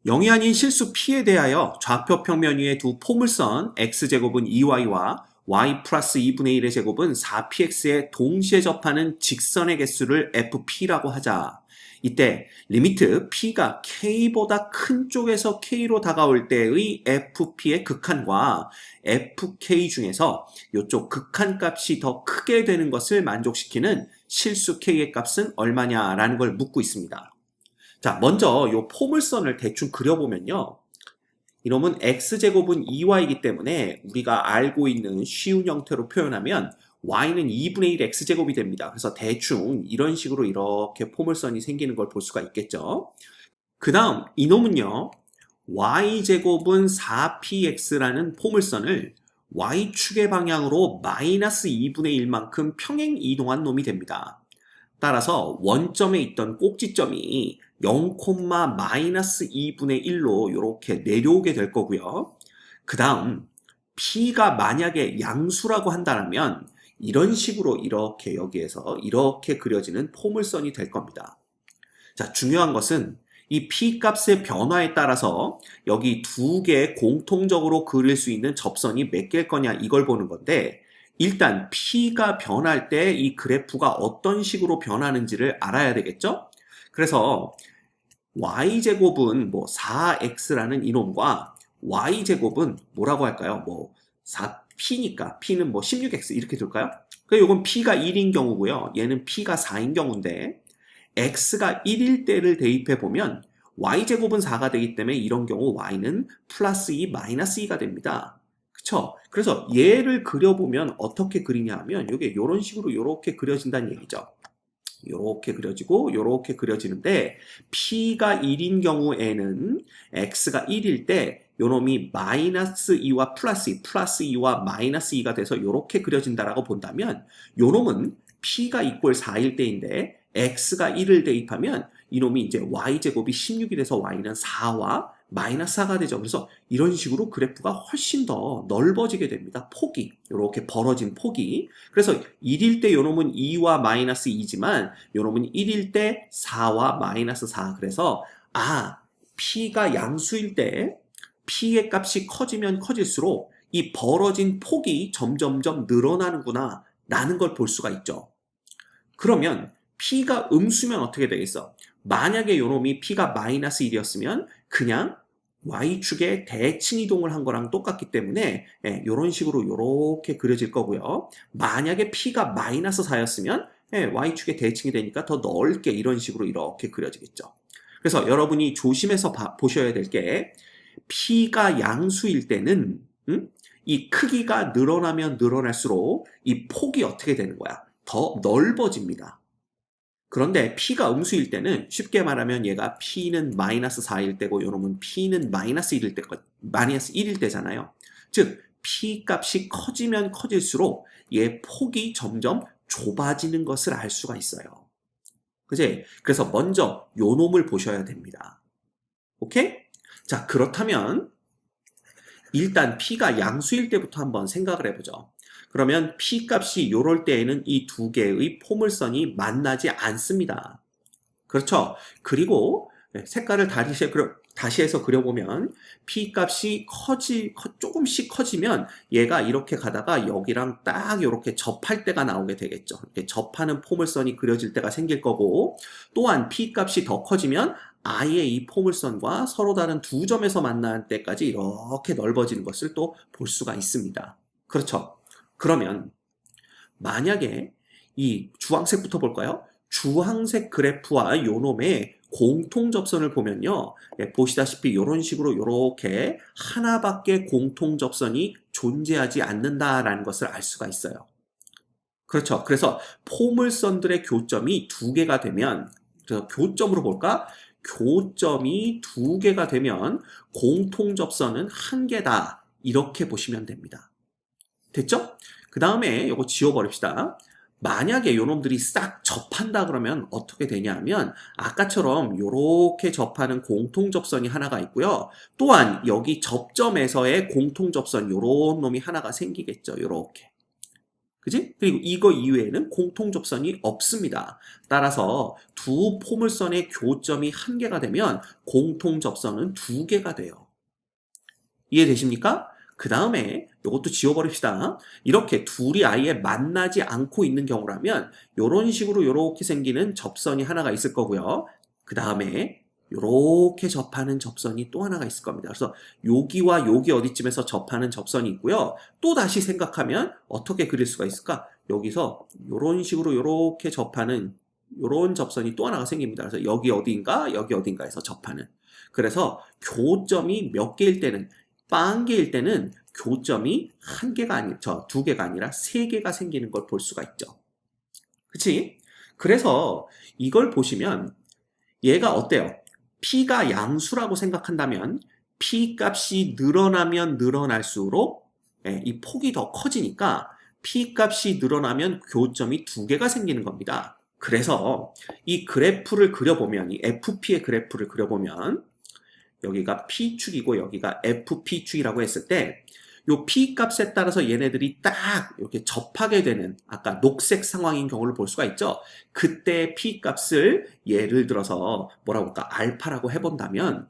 영이 아닌 실수 P에 대하여 좌표 평면 위의 두 포물선 x제곱은 2y와 y 플러스 2분의 1의 제곱은 4px에 동시에 접하는 직선의 개수를 fp라고 하자. 이때 리미트 p가 k보다 큰 쪽에서 k로 다가올 때의 fp의 극한과 fk 중에서 이쪽 극한값이 더 크게 되는 것을 만족시키는 실수 k의 값은 얼마냐라는 걸 묻고 있습니다. 자, 먼저 이 포물선을 대충 그려보면요. 이놈은 x제곱은 2y이기 때문에 우리가 알고 있는 쉬운 형태로 표현하면 y는 2분의 1 x제곱이 됩니다. 그래서 대충 이런 식으로 이렇게 포물선이 생기는 걸 볼 수가 있겠죠. 그 다음 이놈은요. y제곱은 4px라는 포물선을 y축의 방향으로 마이너스 2분의 1만큼 평행 이동한 놈이 됩니다. 따라서 원점에 있던 꼭지점이 0, 마이너스 2분의 1로 이렇게 내려오게 될 거고요. 그 다음 P가 만약에 양수라고 한다면 이런 식으로 이렇게 여기에서 이렇게 그려지는 포물선이 될 겁니다. 자, 중요한 것은 이 P 값의 변화에 따라서 여기 두 개 공통적으로 그릴 수 있는 접선이 몇 개일 거냐 이걸 보는 건데 일단 P가 변할 때 이 그래프가 어떤 식으로 변하는지를 알아야 되겠죠? 그래서 y제곱은 뭐 4x라는 이놈과 y제곱은 뭐라고 할까요? 뭐 4p니까 p는 뭐 16x 이렇게 둘까요? 그러니까 이건 p가 1인 경우고요. 얘는 p가 4인 경우인데 x가 1일 때를 대입해 보면 y제곱은 4가 되기 때문에 이런 경우 y는 플러스 2 마이너스 2가 됩니다. 그쵸? 그래서 얘를 그려보면 어떻게 그리냐 하면 이게 이런 식으로 이렇게 그려진다는 얘기죠. 이렇게 그려지고 이렇게 그려지는데 P가 1인 경우에는 X가 1일 때 요놈이 마이너스 2와 플러스 2, 플러스 2와 마이너스 2가 돼서 이렇게 그려진다라고 본다면 요놈은 P가 이꼴 4일 때인데 X가 1을 대입하면 이놈이 이제 Y제곱이 16이 돼서 Y는 4와 마이너스 4가 되죠. 그래서 이런 식으로 그래프가 훨씬 더 넓어지게 됩니다. 폭이, 이렇게 벌어진 폭이. 그래서 1일 때 요놈은 2와 마이너스 2지만 요놈은 1일 때 4와 마이너스 4. 그래서 P가 양수일 때 P의 값이 커지면 커질수록 이 벌어진 폭이 점점점 늘어나는구나 라는 걸 볼 수가 있죠. 그러면 P가 음수면 어떻게 되겠어? 만약에 요놈이 P가 마이너스 1이었으면 그냥 Y축에 대칭 이동을 한 거랑 똑같기 때문에 이런 식으로 이렇게 그려질 거고요. 만약에 P가 마이너스 4였으면 Y축에 대칭이 되니까 더 넓게 이런 식으로 이렇게 그려지겠죠. 그래서 여러분이 조심해서 보셔야 될 게 P가 양수일 때는 이 크기가 늘어나면 늘어날수록 이 폭이 어떻게 되는 거야? 더 넓어집니다. 그런데 P가 음수일 때는 쉽게 말하면 얘가 P는 마이너스 4일 때고 요놈은 P는 마이너스 1일 때, 마이너스 1일 때잖아요. 즉 P 값이 커지면 커질수록 얘 폭이 점점 좁아지는 것을 알 수가 있어요. 그지? 그래서 먼저 요놈을 보셔야 됩니다. 오케이? 자, 그렇다면 일단 P가 양수일 때부터 한번 생각을 해보죠. 그러면 P 값이 요럴 때에는 이 두 개의 포물선이 만나지 않습니다. 그렇죠? 그리고 색깔을 다시 해서 그려보면 P 값이 조금씩 커지면 얘가 이렇게 가다가 여기랑 딱 이렇게 접할 때가 나오게 되겠죠. 이렇게 접하는 포물선이 그려질 때가 생길 거고 또한 P 값이 더 커지면 아예 이 포물선과 서로 다른 두 점에서 만날 때까지 이렇게 넓어지는 것을 또 볼 수가 있습니다. 그렇죠? 그러면 만약에 이 주황색부터 볼까요? 주황색 그래프와 요놈의 공통접선을 보면요. 보시다시피 이런 식으로 이렇게 하나밖에 공통접선이 존재하지 않는다라는 것을 알 수가 있어요. 그렇죠. 그래서 포물선들의 교점이 두 개가 되면 그래서 교점으로 볼까? 교점이 두 개가 되면 공통접선은 한 개다. 이렇게 보시면 됩니다. 됐죠? 그 다음에 이거 지워버립시다. 만약에 요놈들이 싹 접한다 그러면 어떻게 되냐 하면 아까처럼 요렇게 접하는 공통접선이 하나가 있고요. 또한 여기 접점에서의 공통접선 요런 놈이 하나가 생기겠죠. 요렇게. 그지? 그리고 이거 이외에는 공통접선이 없습니다. 따라서 두 포물선의 교점이 한 개가 되면 공통접선은 두 개가 돼요. 이해되십니까? 그 다음에 이것도 지워버립시다. 이렇게 둘이 아예 만나지 않고 있는 경우라면 이런 식으로 이렇게 생기는 접선이 하나가 있을 거고요. 그 다음에 이렇게 접하는 접선이 또 하나가 있을 겁니다. 그래서 여기와 여기 어디쯤에서 접하는 접선이 있고요. 또 다시 생각하면 어떻게 그릴 수가 있을까? 여기서 이런 식으로 이렇게 접하는 이런 접선이 또 하나가 생깁니다. 그래서 여기 어딘가 여기 어딘가에서 접하는. 그래서 교점이 몇 개일 때는 빵개일 때는 교점이 한 개가 아니, 두 개가 아니라 세 개가 생기는 걸 볼 수가 있죠. 그치? 그래서 이걸 보시면 얘가 어때요? P가 양수라고 생각한다면 P 값이 늘어나면 늘어날수록 이 폭이 더 커지니까 P 값이 늘어나면 교점이 두 개가 생기는 겁니다. 그래서 이 그래프를 그려보면, 이 FP의 그래프를 그려보면 여기가 P축이고 여기가 FP축이라고 했을 때 요 P 값에 따라서 얘네들이 딱 이렇게 접하게 되는 아까 녹색 상황인 경우를 볼 수가 있죠. 그때 P 값을 예를 들어서 뭐라고 할까? 알파라고 해본다면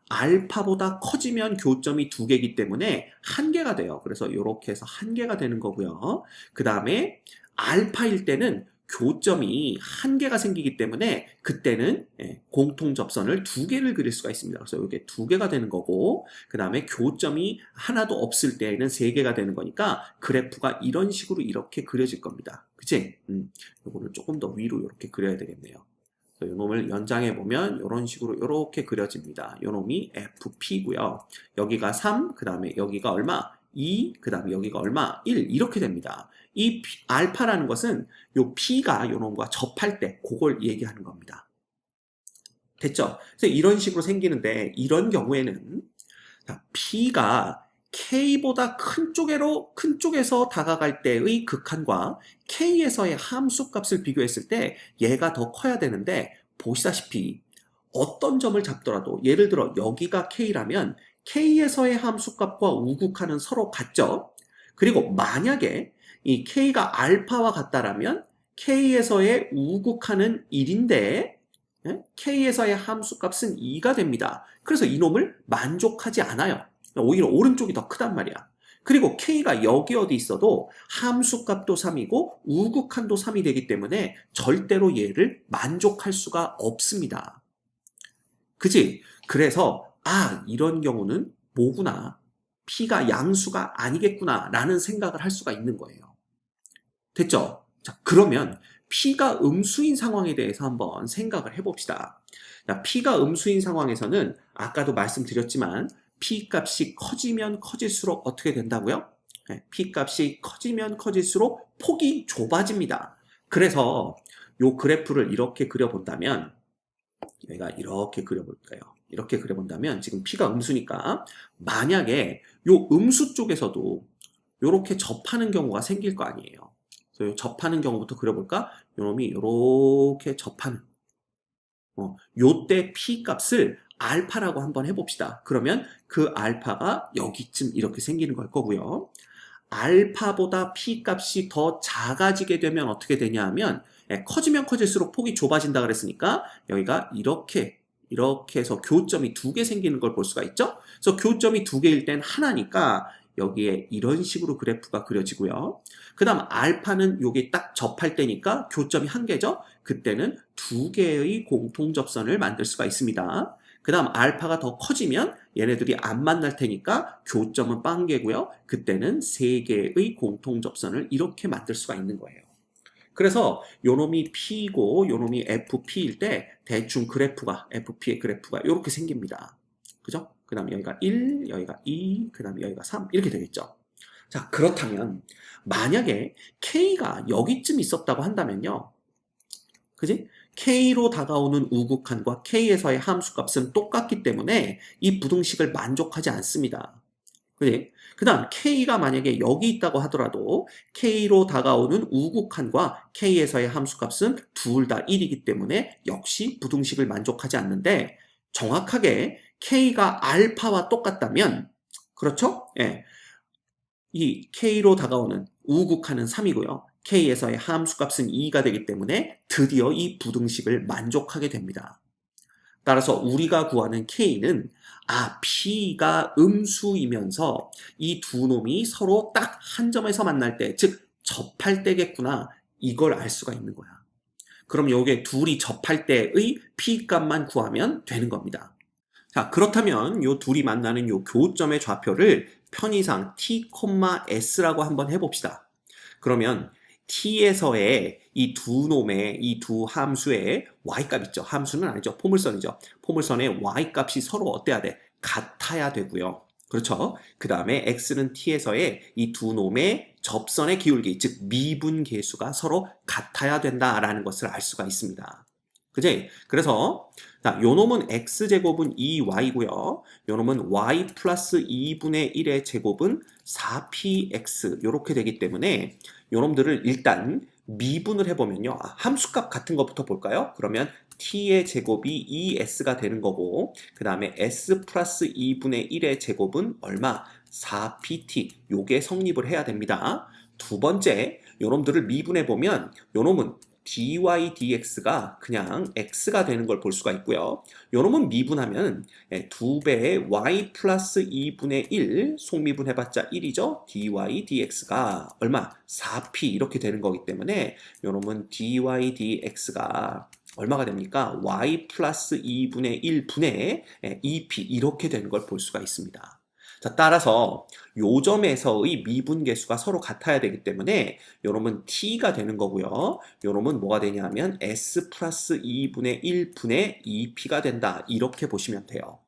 알파보다 커지면 교점이 두 개이기 때문에 한 개가 돼요. 그래서 이렇게 해서 한 개가 되는 거고요. 그 다음에 알파일 때는 교점이 한 개가 생기기 때문에 그때는 공통접선을 두 개를 그릴 수가 있습니다. 그래서 이게 두 개가 되는 거고 그 다음에 교점이 하나도 없을 때에는 세 개가 되는 거니까 그래프가 이런 식으로 이렇게 그려질 겁니다. 그치? 이거를 조금 더 위로 이렇게 그려야 되겠네요. 이 놈을 연장해 보면 이런 식으로 이렇게 그려집니다. 이 놈이 FP고요. 여기가 3, 그 다음에 여기가 얼마? 2, 그 다음에 여기가 얼마? 1 이렇게 됩니다. 이 알파라는 것은 요 P가 요 놈과 접할 때 그걸 얘기하는 겁니다. 됐죠? 그래서 이런 식으로 생기는데 이런 경우에는 P가 K보다 큰 쪽에서 다가갈 때의 극한과 K에서의 함수값을 비교했을 때 얘가 더 커야 되는데 보시다시피 어떤 점을 잡더라도 예를 들어 여기가 K라면 K에서의 함수값과 우극한은 서로 같죠? 그리고 만약에 이 K가 알파와 같다라면 K에서의 우극한은 1인데 K에서의 함수값은 2가 됩니다. 그래서 이놈을 만족하지 않아요. 오히려 오른쪽이 더 크단 말이야. 그리고 K가 여기 어디 있어도 함수값도 3이고 우극한도 3이 되기 때문에 절대로 얘를 만족할 수가 없습니다. 그지? 그래서 이런 경우는 뭐구나. P가 양수가 아니겠구나 라는 생각을 할 수가 있는 거예요. 됐죠? 자, 그러면 P가 음수인 상황에 대해서 한번 생각을 해봅시다. 자, P가 음수인 상황에서는 아까도 말씀드렸지만 P 값이 커지면 커질수록 어떻게 된다고요? P 값이 커지면 커질수록 폭이 좁아집니다. 그래서 이 그래프를 이렇게 그려본다면 여기가 이렇게 그려볼까요? 이렇게 그려본다면 지금 P가 음수니까 만약에 이 음수 쪽에서도 이렇게 접하는 경우가 생길 거 아니에요. 그래서 접하는 경우부터 그려볼까? 요놈이 이렇게 접하는 요때 P 값을 알파라고 한번 해봅시다. 그러면 그 알파가 여기쯤 이렇게 생기는 걸 거고요. 알파보다 P 값이 더 작아지게 되면 어떻게 되냐 하면 커지면 커질수록 폭이 좁아진다 그랬으니까 여기가 이렇게 해서 교점이 두 개 생기는 걸 볼 수가 있죠. 그래서 교점이 두 개일 땐 하나니까 여기에 이런 식으로 그래프가 그려지고요. 그 다음 알파는 여기 딱 접할 때니까 교점이 한 개죠. 그때는 두 개의 공통접선을 만들 수가 있습니다. 그 다음 알파가 더 커지면 얘네들이 안 만날 테니까 교점은 빵개고요. 그때는 세 개의 공통접선을 이렇게 만들 수가 있는 거예요. 그래서 요놈이 P고 요놈이 FP일 때 대충 그래프가 FP의 그래프가 이렇게 생깁니다. 그죠? 그 다음에 여기가 1, 여기가 2, 그 다음에 여기가 3 이렇게 되겠죠. 자, 그렇다면 만약에 K가 여기쯤 있었다고 한다면요. 그지? K로 다가오는 우극한과 K에서의 함수값은 똑같기 때문에 이 부등식을 만족하지 않습니다. 그지? 그 다음 K가 만약에 여기 있다고 하더라도 K로 다가오는 우극한과 K에서의 함수값은 둘 다 1이기 때문에 역시 부등식을 만족하지 않는데 정확하게 K가 알파와 똑같다면 그렇죠? 이 K로 다가오는 우극하는 3이고요. K에서의 함수값은 2가 되기 때문에 드디어 이 부등식을 만족하게 됩니다. 따라서 우리가 구하는 K는 P가 음수이면서 이 두 놈이 서로 딱 한 점에서 만날 때, 즉 접할 때겠구나, 이걸 알 수가 있는 거야. 그럼 요게 둘이 접할 때의 P 값만 구하면 되는 겁니다. 자, 그렇다면 요 둘이 만나는 요 교점의 좌표를 편의상 T, S라고 한번 해봅시다. 그러면 T에서의 이 두 놈의 이 두 함수의 y값 있죠. 함수는 아니죠. 포물선이죠. 포물선의 y값이 서로 어때야 돼? 같아야 되고요. 그렇죠? 그 다음에 x는 t에서의 이 두 놈의 접선의 기울기, 즉 미분 계수가 서로 같아야 된다라는 것을 알 수가 있습니다. 그지? 그래서 자, 요 놈은 x제곱은 2y고요. 요 놈은 y 플러스 2분의 1의 제곱은 4px 요렇게 되기 때문에 요 놈들을 일단 미분을 해보면요. 함수값 같은 것부터 볼까요? 그러면 t의 제곱이 2s가 되는 거고 그 다음에 s 플러스 2분의 1의 제곱은 얼마? 4pt 요게 성립을 해야 됩니다. 두 번째, 요 놈들을 미분해보면 요 놈은 dy dx가 그냥 x가 되는 걸 볼 수가 있고요. 요놈은 미분하면 2배의 y 플러스 2분의 1 속미분 해봤자 1이죠. dy dx가 얼마? 4p 이렇게 되는 거기 때문에 요놈은 dy dx가 얼마가 됩니까? y 플러스 2분의 1분의 2p 이렇게 되는 걸 볼 수가 있습니다. 자, 따라서 요 점에서의 미분 계수가 서로 같아야 되기 때문에 요놈은 t가 되는 거고요. 요놈은 뭐가 되냐면 s 플러스 2분의 1분의 2p가 된다. 이렇게 보시면 돼요.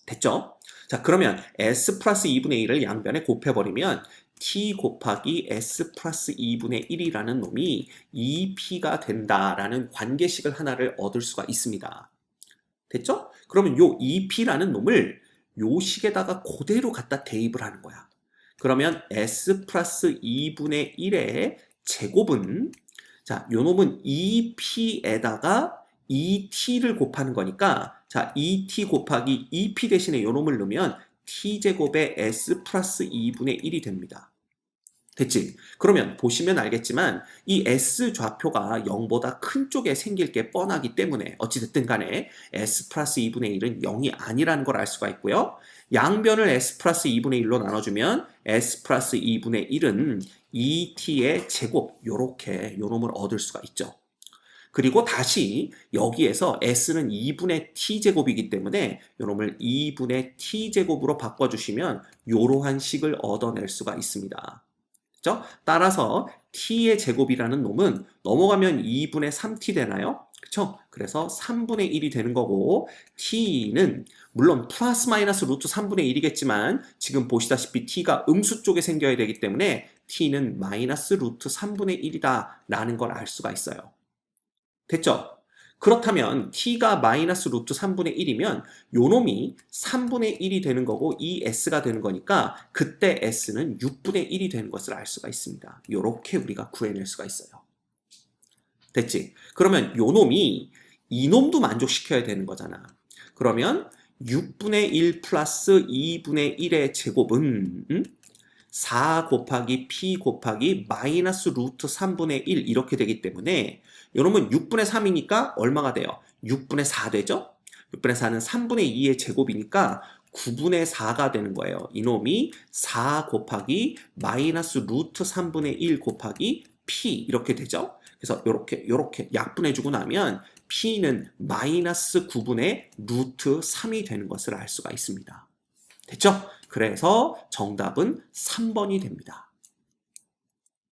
됐죠? 자, 그러면 s 플러스 2분의 1을 양변에 곱해버리면 t 곱하기 s 플러스 2분의 1이라는 놈이 2p가 된다라는 관계식을 하나를 얻을 수가 있습니다. 됐죠? 그러면 요 2p라는 놈을 요 식에다가 그대로 갖다 대입을 하는 거야. 그러면 s 플러스 2분의 1의 제곱은 자, 요 놈은 2p에다가 2t를 곱하는 거니까 자, 2t 곱하기 2p 대신에 요 놈을 넣으면 t제곱의 s 플러스 2분의 1이 됩니다. 됐지? 그러면 보시면 알겠지만 이 S 좌표가 0보다 큰 쪽에 생길 게 뻔하기 때문에 어찌됐든 간에 S 플러스 2분의 1은 0이 아니라는 걸 알 수가 있고요. 양변을 S 플러스 2분의 1로 나눠주면 S 플러스 2분의 1은 2t의 제곱 요렇게 요놈을 얻을 수가 있죠. 그리고 다시 여기에서 S는 2분의 t제곱이기 때문에 요놈을 2분의 t제곱으로 바꿔주시면 요러한 식을 얻어낼 수가 있습니다. 그렇죠? 따라서 t의 제곱이라는 놈은 넘어가면 2분의 3t 되나요? 그렇죠? 그래서 3분의 1이 되는 거고 t는 물론 플러스 마이너스 루트 3분의 1이겠지만 지금 보시다시피 t가 음수 쪽에 생겨야 되기 때문에 t는 마이너스 루트 3분의 1이다 라는 걸 알 수가 있어요. 됐죠? 그렇다면 t가 마이너스 루트 3분의 1이면 요놈이 3분의 1이 되는 거고 이 s가 되는 거니까 그때 s는 6분의 1이 되는 것을 알 수가 있습니다. 요렇게 우리가 구해낼 수가 있어요. 됐지? 그러면 요놈이 이놈도 만족시켜야 되는 거잖아. 그러면 6분의 1 플러스 2분의 1의 제곱은 4 곱하기 p 곱하기 마이너스 루트 3분의 1 이렇게 되기 때문에 요놈은 6분의 3이니까 얼마가 돼요? 6분의 4 되죠? 6분의 4는 3분의 2의 제곱이니까 9분의 4가 되는 거예요. 이놈이 4 곱하기 마이너스 루트 3분의 1 곱하기 p 이렇게 되죠? 그래서 요렇게 약분해주고 나면 p는 마이너스 9분의 루트 3이 되는 것을 알 수가 있습니다. 됐죠? 그래서 정답은 3번이 됩니다.